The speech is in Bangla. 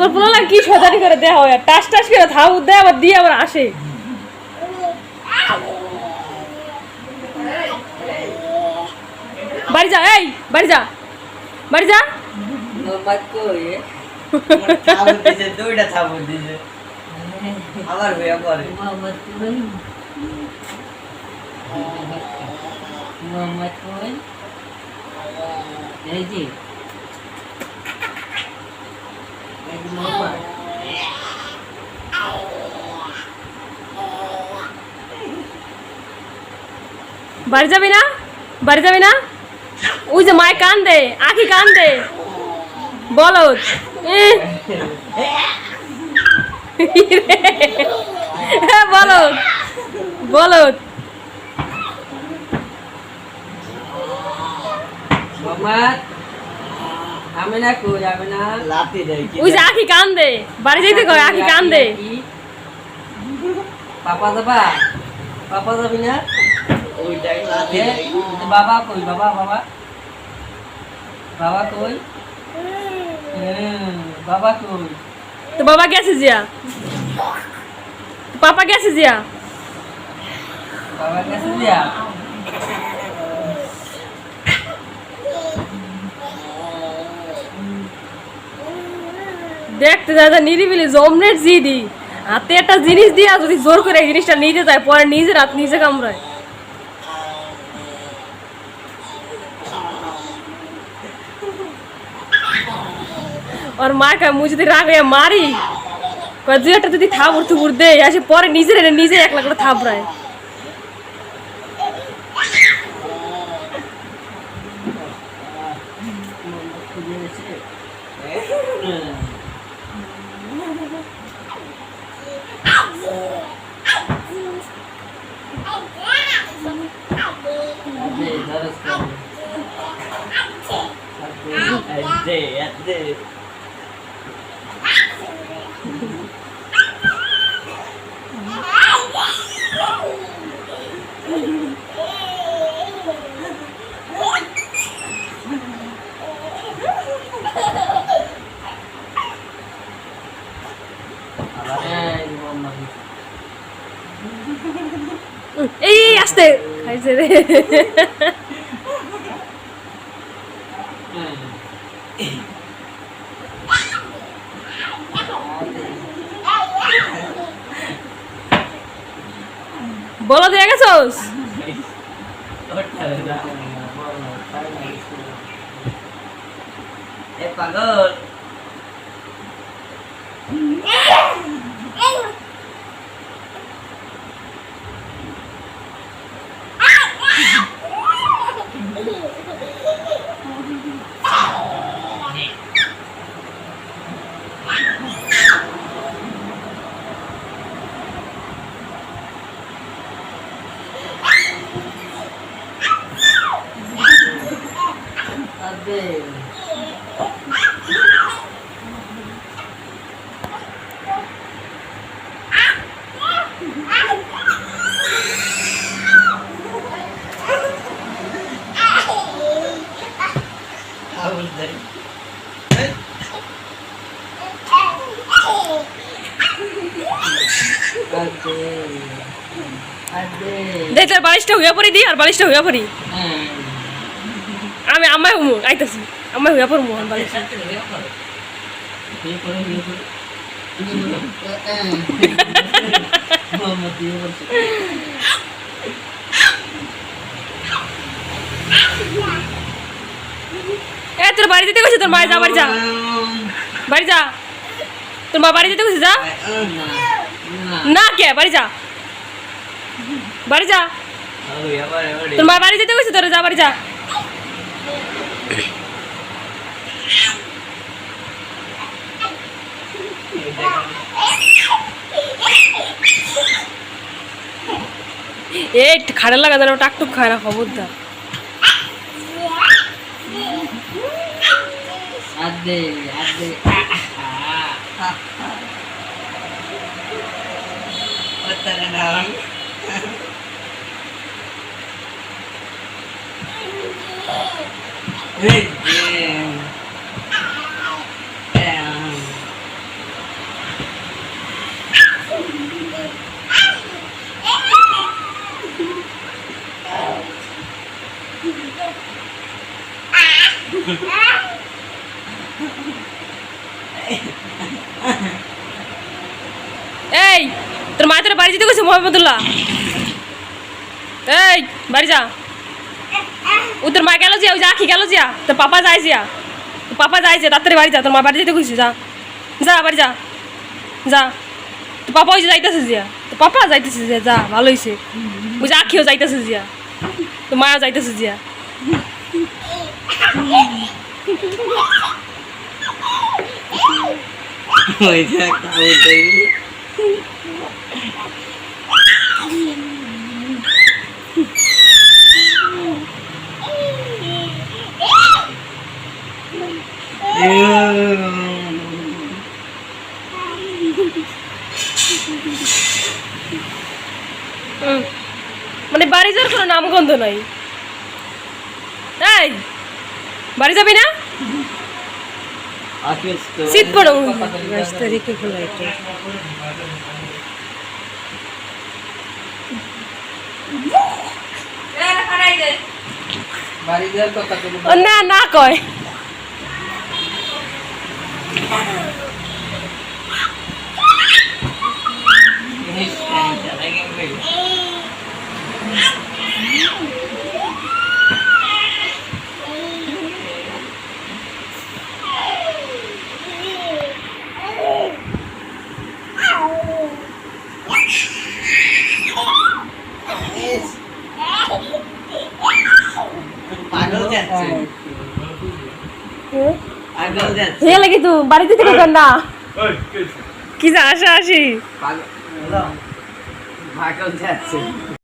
তোমার পোলা কি সজানি করে দেওয়া হয়, টাস টাস করে থাউ দেয় আবার দিয়ে আবার আসে। বাড়ি যা, এই বাড়ি যা, বাড়ি যা। দুইটা থাবর দিছে আবার হইয়া পরে মোহাম্মদ কই এই যে বাড়ি যাবি না, বাড়ি যাবি না? ওই যে মায় কান দে, আখি কান দে, বলদ বলদ বলদ। মোহাম্মদ আমি না কই আমি না লাতি দেয় কি ওই যে আখি কান দে, বাড়ি যাইতে কয় আখি কান দে। পাপা যাবা, পাপা যাবি না? ওইটাই লাতি দেয় বাবা কই, বাবা বাবা বাবা কই, বাবা কই? তো বাবা গেছে জিয়া, পাপা গেছে জিয়া। বাবা কাছে দিয়া দেখতে যা নিরিবিলি জমনেট জিদি হাতে একটা জিনিস দিয়া যদি জোর করে এই জিনিসটা নিতে যায় পরে নিজের হাত নিজে কামড়ায়। আর মা কয় মুই যদি রাগ হয়ে মারি, কয় দুই একটা যদি থাবড় থুবড় দে আসে পরে নিজের এনে নিজে একলা করে থাবড়ায়। এই আসতে খাইছে রে। বলো দিয়ে গেছোস? পাগল দেখ তোর বালিশটা হইয়া পড়ি দি, আর বালিশটা হইয়া পড়ি আমি আমায় হুমু আইতাছি, আমায় হইয়া পড়মু আর বালিশ। এ তোর বাড়ি যেতে গেছে, তোর মায়ের যা, বাড়ি যা, বাড়ি যা, তোর মা বাড়ি যেতে গেছে, যা না কে বাড়ি যা, বাড়ি যা, তোর মা বাড়ি যেতে গেছে, তোর যা বাড়ি যা। এই খাড়া লাগা যেন টাকটুক খায় না, খবরদার। আদে আদে এই তোর মা তোর বাড়ি যেতে গেছে মোহাম্মদুল্লাহ। এই বাড়ি যা। ও তোর মা গেল জিয়া, ওই যে আখি গেল জিয়া, তোর পাপা যায় জিয়া, তোর পাপা যায় জিয়া, তাড়াতাড়ি বাড়ি যা, তোর মা বাড়ি যেতে গেছে, যা যা বাড়ি যা যা। তোর পাপা ওই যে যাইতেছে জিয়া, তোর পাপা যাইতেছে জিয়া, যা ভালো হয়েছে। ওই যে আখিও যাইতেছে জিয়া, তোর মাও যাইতেছে জিয়া। ওইটা একটা ওইটাই মানে বাড়ি যাওয়ার কোনো নামগন্ধ নাই। এই বাড়ি যাবি না? আকিস তো শীত পড়ো। বাড়ি যাওয়ার কথা বলি। ও না না কয়। পাগল যাচ্ছে পাগল যাচ্ছে হে লাগি তুই বাড়িতে থেকে কর না কি যা আসা আসি পাগল যাচ্ছে